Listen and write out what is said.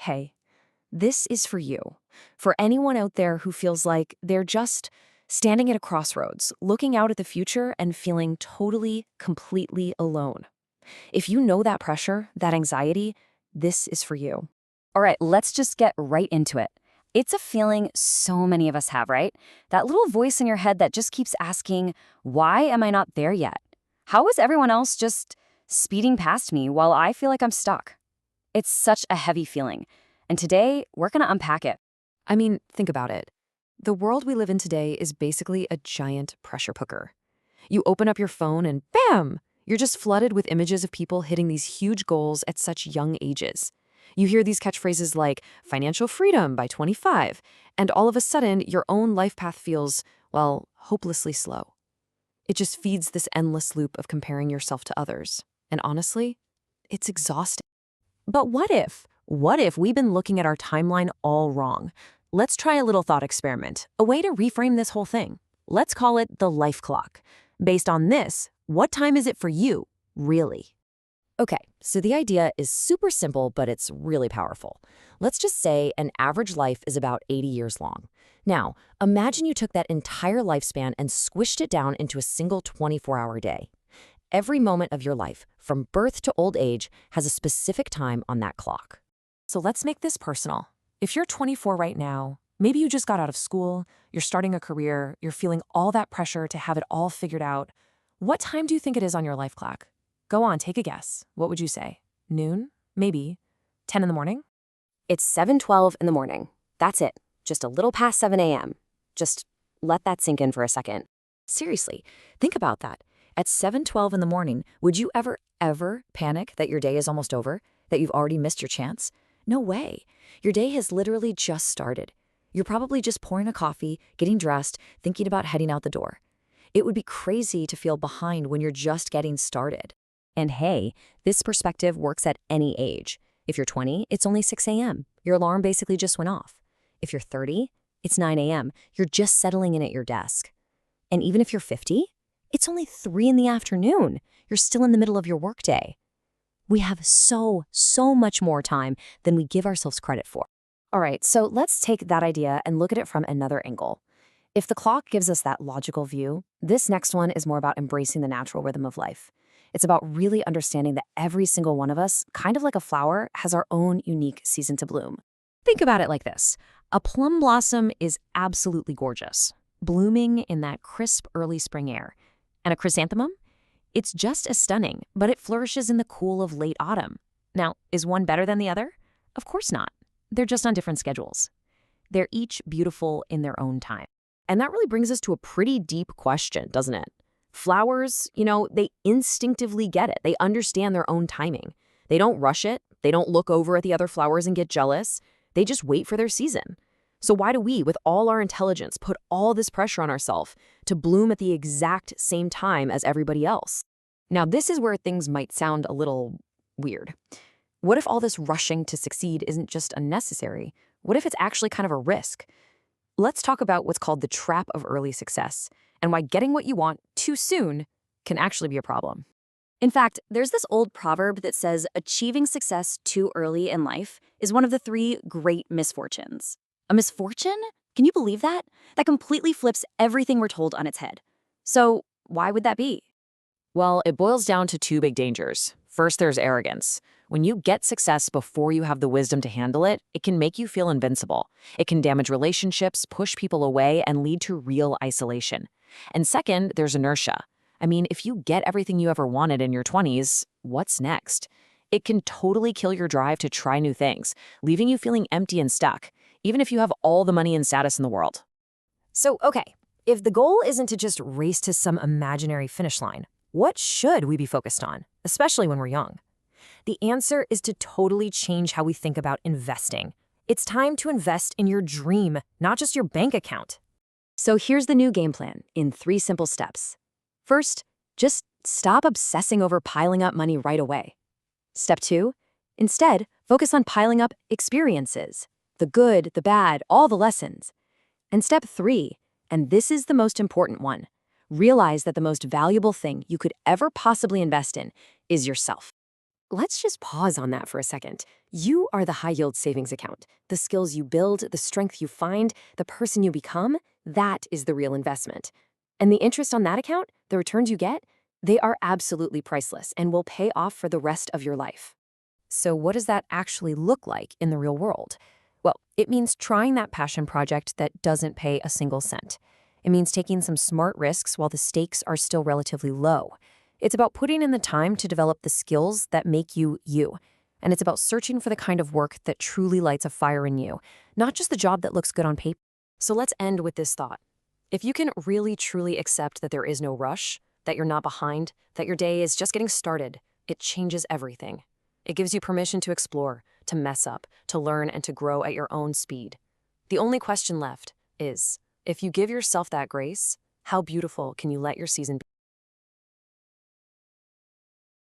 Hey, this is for you. For anyone out there who feels like they're just standing at a crossroads, looking out at the future and feeling totally, completely alone. If you know that pressure, that anxiety, this is for you. All right, let's just get right into it. It's a feeling so many of us have, right? That little voice in your head that just keeps asking, why am I not there yet? How is everyone else just speeding past me while I feel like I'm stuck? It's such a heavy feeling. And today, we're going to unpack it. I mean, think about it. The world we live in today is basically a giant pressure cooker. You open up your phone and bam! You're just flooded with images of people hitting these huge goals at such young ages. You hear these catchphrases like financial freedom by 25, and all of a sudden, your own life path feels, well, hopelessly slow. It just feeds this endless loop of comparing yourself to others. And honestly, it's exhausting. But what if? What if we've been looking at our timeline all wrong? Let's try a little thought experiment, a way to reframe this whole thing. Let's call it the life clock. Based on this, what time is it for you, really? Okay, so the idea is super simple, but it's really powerful. Let's just say an average life is about 80 years long. Now, imagine you took that entire lifespan and squished it down into a single 24-hour day. Every moment of your life, from birth to old age, has a specific time on that clock. So let's make this personal. If you're 24 right now, maybe you just got out of school, you're starting a career, you're feeling all that pressure to have it all figured out. What time do you think it is on your life clock? Go on, take a guess. What would you say? Noon? Maybe. 10 in the morning? It's 7:12 in the morning. That's it. Just a little past 7 a.m. Just let that sink in for a second. Seriously, think about that. At 7:12 in the morning, would you ever panic that your day is almost over? That you've already missed your chance? No way. Your day has literally just started. You're probably just pouring a coffee, getting dressed, thinking about heading out the door. It would be crazy to feel behind when you're just getting started. And hey, this perspective works at any age. If you're 20, it's only 6 a.m. Your alarm basically just went off. If you're 30, it's 9 a.m. You're just settling in at your desk. And even if you're 50, it's only 3 in the afternoon. You're still in the middle of your workday. We have so much more time than we give ourselves credit for. All right, so let's take that idea and look at it from another angle. If the clock gives us that logical view, this next one is more about embracing the natural rhythm of life. It's about really understanding that every single one of us, kind of like a flower, has our own unique season to bloom. Think about it like this. A plum blossom is absolutely gorgeous, blooming in that crisp early spring air. And a chrysanthemum? It's just as stunning, but it flourishes in the cool of late autumn. Now, is one better than the other? Of course not. They're just on different schedules. They're each beautiful in their own time. And that really brings us to a pretty deep question, doesn't it? Flowers, they instinctively get it. They understand their own timing. They don't rush it. They don't look over at the other flowers and get jealous. They just wait for their season. So why do we, with all our intelligence, put all this pressure on ourselves to bloom at the exact same time as everybody else? Now, this is where things might sound a little weird. What if all this rushing to succeed isn't just unnecessary? What if it's actually kind of a risk? Let's talk about what's called the trap of early success and why getting what you want too soon can actually be a problem. In fact, there's this old proverb that says achieving success too early in life is one of the 3 great misfortunes. A misfortune? Can you believe that? That completely flips everything we're told on its head. So why would that be? Well, it boils down to 2 big dangers. First, there's arrogance. When you get success before you have the wisdom to handle it, it can make you feel invincible. It can damage relationships, push people away, and lead to real isolation. And second, there's inertia. I mean, if you get everything you ever wanted in your 20s, what's next? It can totally kill your drive to try new things, leaving you feeling empty and stuck, even if you have all the money and status in the world. So, okay, if the goal isn't to just race to some imaginary finish line, what should we be focused on, especially when we're young? The answer is to totally change how we think about investing. It's time to invest in your dream, not just your bank account. So here's the new game plan in 3 simple steps. First, just stop obsessing over piling up money right away. Step 2, instead, focus on piling up experiences. The good, the bad, all the lessons. And step 3, and this is the most important one, realize that the most valuable thing you could ever possibly invest in is yourself. Let's just pause on that for a second. You are the high yield savings account. The skills you build, the strength you find, the person you become, that is the real investment. And the interest on that account, the returns you get, they are absolutely priceless and will pay off for the rest of your life. So, what does that actually look like in the real world? Well, it means trying that passion project that doesn't pay a single cent. It means taking some smart risks while the stakes are still relatively low. It's about putting in the time to develop the skills that make you you. And it's about searching for the kind of work that truly lights a fire in you, not just the job that looks good on paper. So let's end with this thought. If you can really truly accept that there is no rush, that you're not behind, that your day is just getting started, it changes everything. It gives you permission to explore, to mess up, to learn, and to grow at your own speed. The only question left is, if you give yourself that grace, how beautiful can you let your season be?